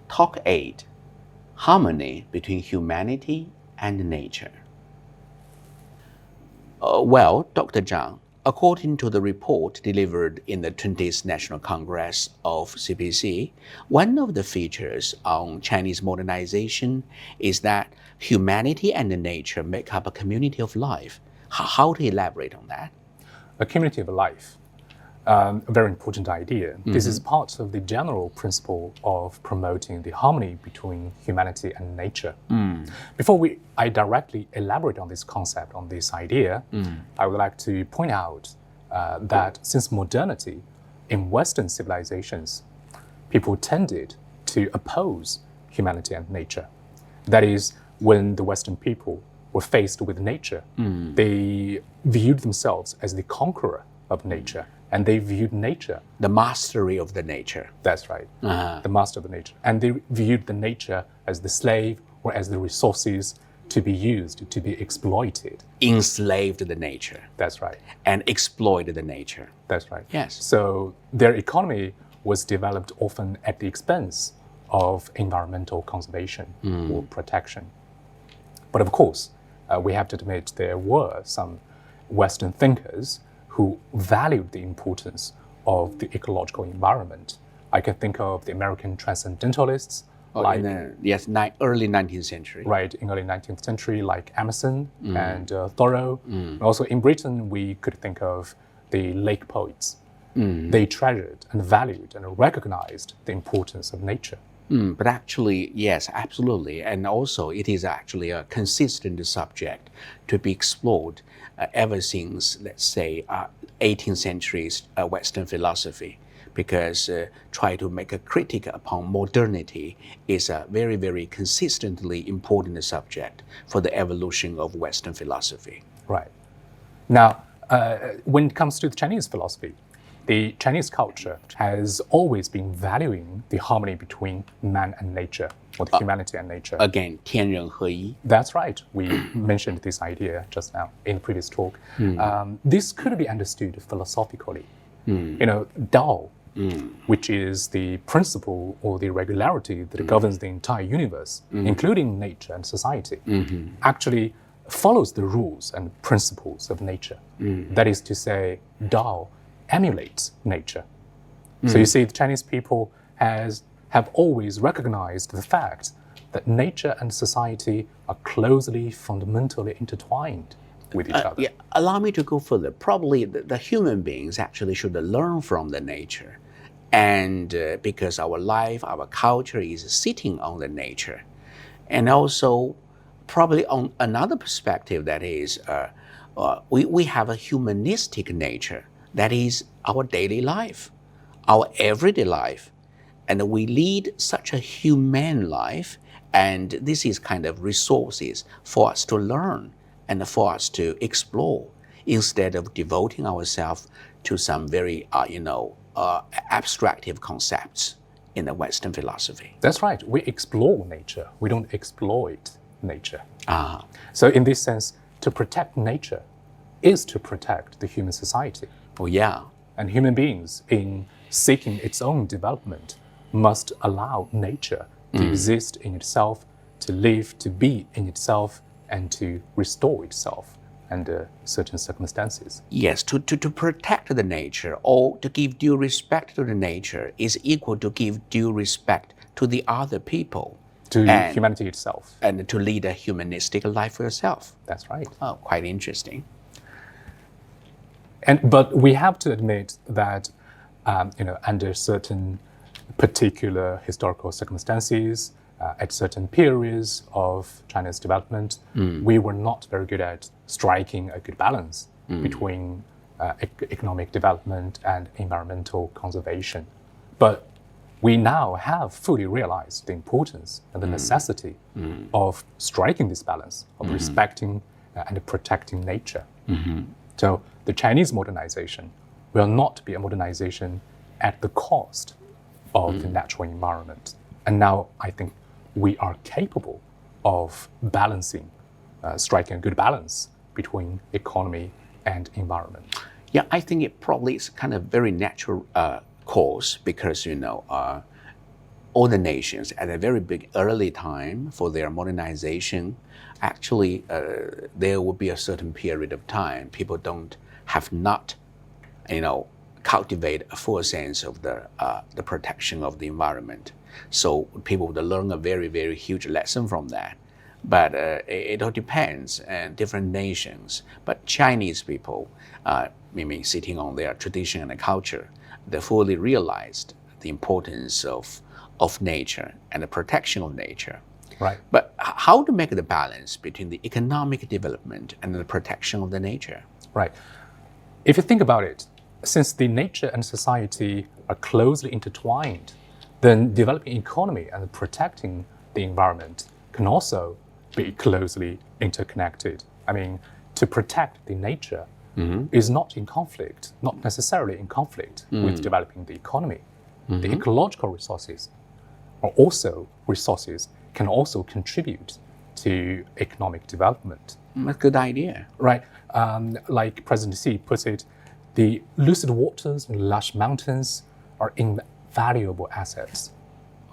Talk 8, Harmony between Humanity and Nature. Well, Dr. Zhang, according to the report delivered in the 20th National Congress of CPC, one of the features on Chinese modernization is that humanity and nature make up a community of life. How to elaborate on that? A community of life, a very important idea. This is part of the general principle of promoting the harmony between humanity and nature. Before I directly elaborate on this concept, on this idea, I would like to point out that since modernity, in Western civilizations, people tended to oppose humanity and nature. That is, when the Western people were faced with nature, they viewed themselves as the conqueror of nature, and they viewed nature, the mastery of the nature. That's right, the master of the nature. And they viewed the nature as the slave or as the resources to be used, to be exploited. Enslaved the nature. That's right. And exploited the nature. That's right. Yes. So their economy was developed often at the expense of environmental conservation or protection. But of course, we have to admit there were some Western thinkers who valued the importance of the ecological environment. I can think of the American transcendentalists, in the early 19th century. Right, in early 19th century, like Emerson and Thoreau. Also in Britain, we could think of the Lake poets. They treasured and valued and recognized the importance of nature. But actually, yes, absolutely. And also, it is actually a consistent subject to be explored ever since, let's say, 18th century Western philosophy, because try to make a critic upon modernity is a very, very consistently important subject for the evolution of Western philosophy. Right. Now, when it comes to the Chinese philosophy, the Chinese culture has always been valuing the harmony between man and nature, or the humanity and nature. Again, 天人合一. That's right. We mentioned this idea just now in the previous talk. This could be understood philosophically. You know, Tao, which is the principle or the regularity that governs the entire universe, including nature and society, actually follows the rules and principles of nature. That is to say, Tao emulates nature. So you see, the Chinese people have always recognized the fact that nature and society are closely, fundamentally intertwined with each other. Yeah, allow me to go further. Probably the human beings actually should learn from the nature. And because our life, our culture is sitting on the nature. And also, probably on another perspective, that is, we have a humanistic nature. That is our daily life, our everyday life. And we lead such a humane life, and this is kind of resources for us to learn and for us to explore, instead of devoting ourselves to some very, abstractive concepts in the Western philosophy. That's right. We explore nature. We don't exploit nature. So in this sense, to protect nature is to protect the human society. Oh, yeah. And human beings, in seeking its own development, must allow nature to exist in itself, to live, to be in itself, and to restore itself under certain circumstances. Yes, to protect the nature or to give due respect to the nature is equal to give due respect to the other people. To humanity itself. And to lead a humanistic life for yourself. That's right. Oh, quite interesting. But we have to admit that, under certain particular historical circumstances, at certain periods of China's development, we were not very good at striking a good balance between economic development and environmental conservation. But we now have fully realized the importance and the necessity of striking this balance, of respecting and protecting nature. So the Chinese modernization will not be a modernization at the cost of the natural environment. And now I think we are capable of balancing, striking a good balance between economy and environment. Yeah, I think it probably is kind of very natural course, because all the nations at a very big early time for their modernization, actually there will be a certain period of time people have not, cultivate a full sense of the protection of the environment. So people would learn a very, very huge lesson from that. But it all depends on different nations. But Chinese people, sitting on their tradition and culture, they fully realized the importance of nature and the protection of nature. Right. But how to make the balance between the economic development and the protection of the nature? Right. If you think about it, since the nature and society are closely intertwined, then developing economy and protecting the environment can also be closely interconnected. I mean, to protect the nature is not in conflict, not necessarily in conflict with developing the economy. The ecological resources are also resources can also contribute to economic development. That's a good idea. Right. Like President Xi puts it, the lucid waters and lush mountains are invaluable assets.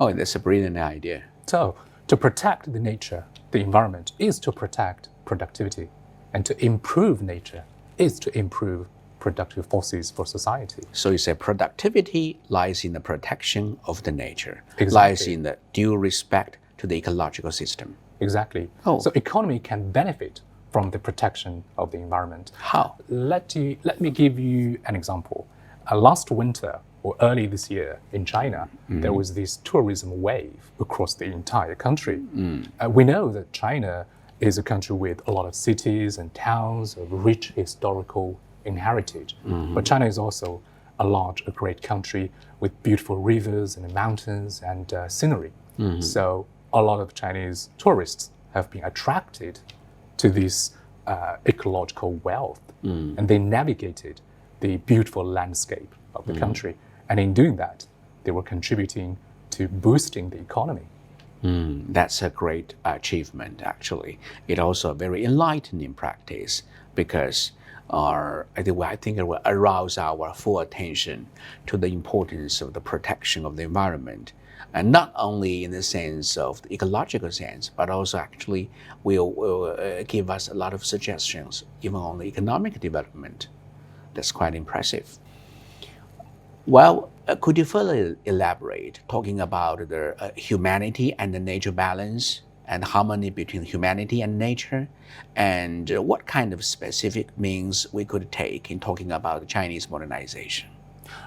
Oh, that's a brilliant idea. So, to protect the nature, the environment, is to protect productivity. And to improve nature is to improve productive forces for society. So you say productivity lies in the protection of the nature, Exactly. lies in the due respect to the ecological system. Exactly. Oh. So economy can benefit from the protection of the environment. How? Let me give you an example. Last winter or early this year in China, there was this tourism wave across the entire country. We know that China is a country with a lot of cities and towns of rich historical heritage. But China is also a great country with beautiful rivers and mountains and scenery. So a lot of Chinese tourists have been attracted to this ecological wealth, and they navigated the beautiful landscape of the country. And in doing that, they were contributing to boosting the economy. That's a great achievement, actually. It also very enlightening practice because I think it will arouse our full attention to the importance of the protection of the environment. And not only in the sense of the ecological sense, but also actually will give us a lot of suggestions, even on the economic development. That's quite impressive. Well, could you further elaborate, talking about the humanity and the nature balance and harmony between humanity and nature, and what kind of specific means we could take in talking about Chinese modernization?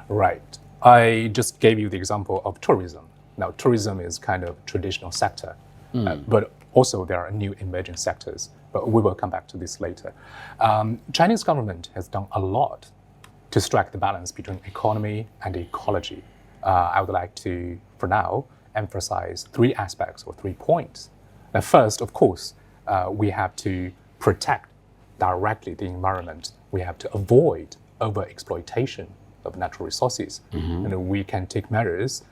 Right. I just gave you the example of tourism. Now, tourism is kind of traditional sector, but also there are new emerging sectors, but we will come back to this later. Chinese government has done a lot to strike the balance between economy and ecology. I would like to, for now, emphasize 3 aspects or 3 points. Now, first, of course, we have to protect directly the environment. We have to avoid overexploitation of natural resources, and we can take measures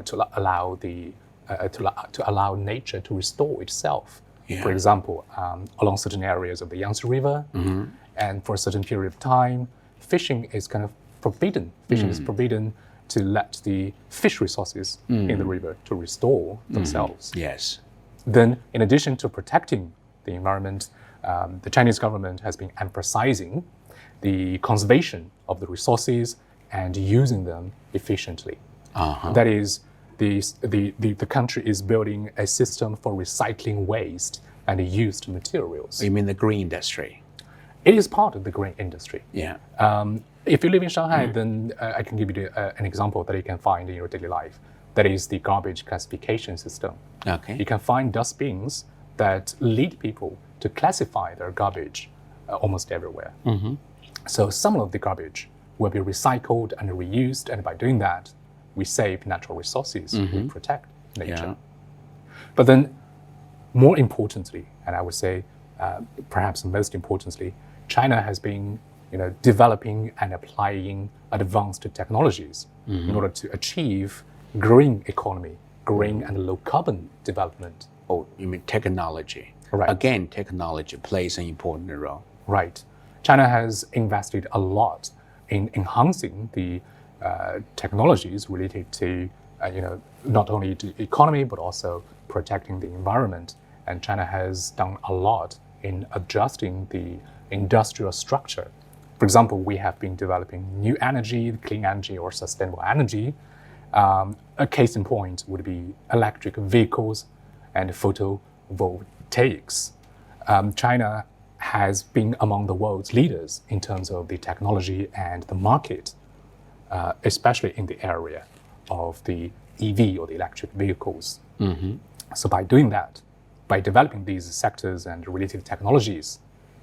to allow nature to restore itself. Yeah. For example, along certain areas of the Yangtze River, and for a certain period of time, fishing is kind of forbidden. Fishing is forbidden to let the fish resources in the river to restore themselves. Yes. Then, in addition to protecting the environment, the Chinese government has been emphasizing the conservation of the resources and using them efficiently. That is, the country is building a system for recycling waste and used materials. You mean the green industry? It is part of the green industry. Yeah. If you live in Shanghai, then I can give you an example that you can find in your daily life. That is the garbage classification system. Okay. You can find dustbins that lead people to classify their garbage almost everywhere. So some of the garbage will be recycled and reused, and by doing that, we save natural resources, we protect nature. Yeah. But then, more importantly, and I would say perhaps most importantly, China has been developing and applying advanced technologies in order to achieve green economy, green and low carbon development. Oh, you mean technology? Right. Again, technology plays an important role. Right. China has invested a lot in enhancing the technologies related to not only the economy, but also protecting the environment. And China has done a lot in adjusting the industrial structure. For example, we have been developing new energy, clean energy, or sustainable energy. A case in point would be electric vehicles and photovoltaics. China has been among the world's leaders in terms of the technology and the market, especially in the area of the EV or the electric vehicles. So by doing that, by developing these sectors and related technologies,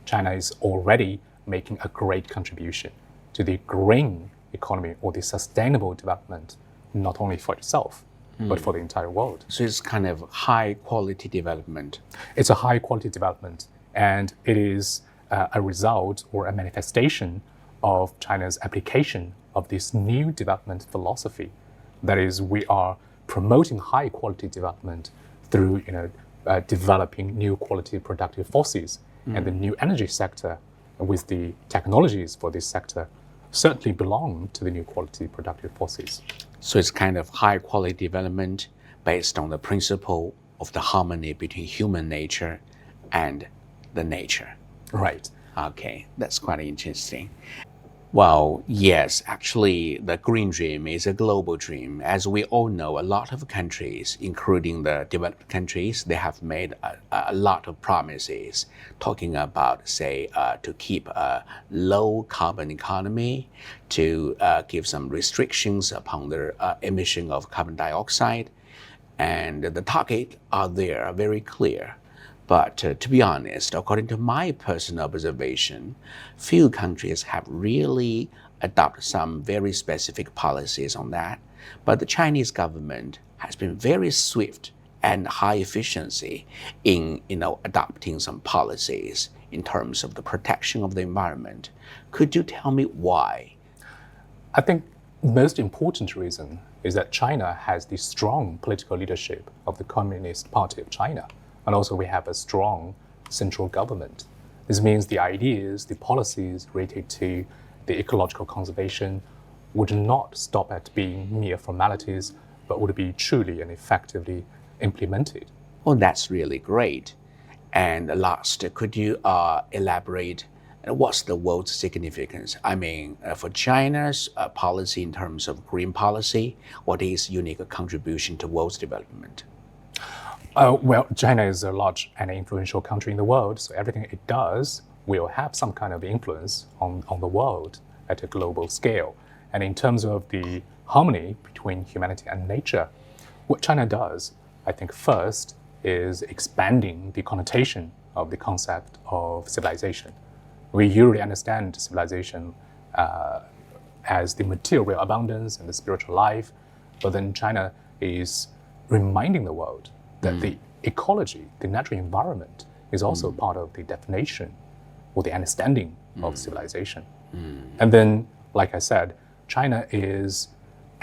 China is already making a great contribution to the green economy or the sustainable development, not only for itself, but for the entire world. So it's kind of high quality development. It's a high quality development, and it is a result or a manifestation of China's application of this new development philosophy. That is, we are promoting high quality development through developing new quality productive forces, and the new energy sector with the technologies for this sector certainly belong to the new quality productive forces. So it's kind of high quality development based on the principle of the harmony between human nature and the nature. Right. Okay, that's quite interesting. Well, yes, actually, the green dream is a global dream. As we all know, a lot of countries, including the developed countries, they have made a lot of promises talking about, say, to keep a low carbon economy, to give some restrictions upon the emission of carbon dioxide. And the targets are there, very clear. But to be honest, according to my personal observation, few countries have really adopted some very specific policies on that. But the Chinese government has been very swift and high efficiency in adopting some policies in terms of the protection of the environment. Could you tell me why? I think the most important reason is that China has the strong political leadership of the Communist Party of China. And also we have a strong central government. This means the ideas, the policies related to the ecological conservation would not stop at being mere formalities, but would be truly and effectively implemented. Well, that's really great. And last, could you elaborate what's the world's significance? I mean, for China's policy in terms of green policy, what is unique contribution to world's development? Well, China is a large and influential country in the world, so everything it does will have some kind of influence on the world at a global scale. And in terms of the harmony between humanity and nature, what China does, I think first, is expanding the connotation of the concept of civilization. We usually understand civilization as the material abundance and the spiritual life, but then China is reminding the world that the ecology, the natural environment, is also part of the definition or the understanding of civilization. And then, like I said, China is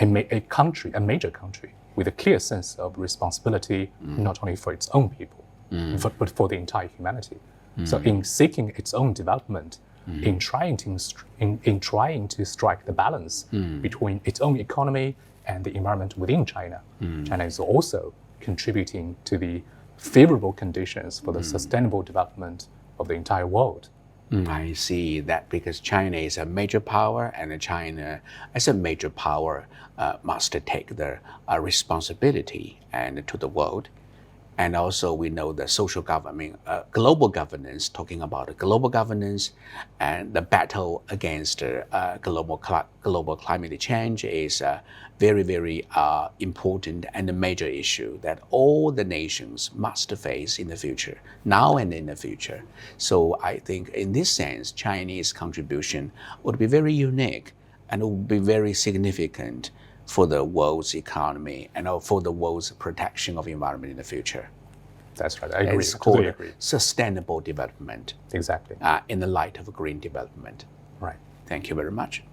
a major country with a clear sense of responsibility, not only for its own people, but for the entire humanity. So in seeking its own development, in trying to strike the balance between its own economy and the environment within China, China is also contributing to the favorable conditions for the sustainable development of the entire world. I see that because China is a major power, and China, as a major power, must take the responsibility and to the world. And also, we know the social government, global governance, talking about global governance and the battle against global climate change is very, very important and a major issue that all the nations must face in the future, now and in the future. So I think in this sense, Chinese contribution would be very unique and would be very significant for the world's economy and for the world's protection of environment in the future. That's right, I agree. It's Totally called agree. sustainable development Exactly. in the light of green development. Right. Thank you very much.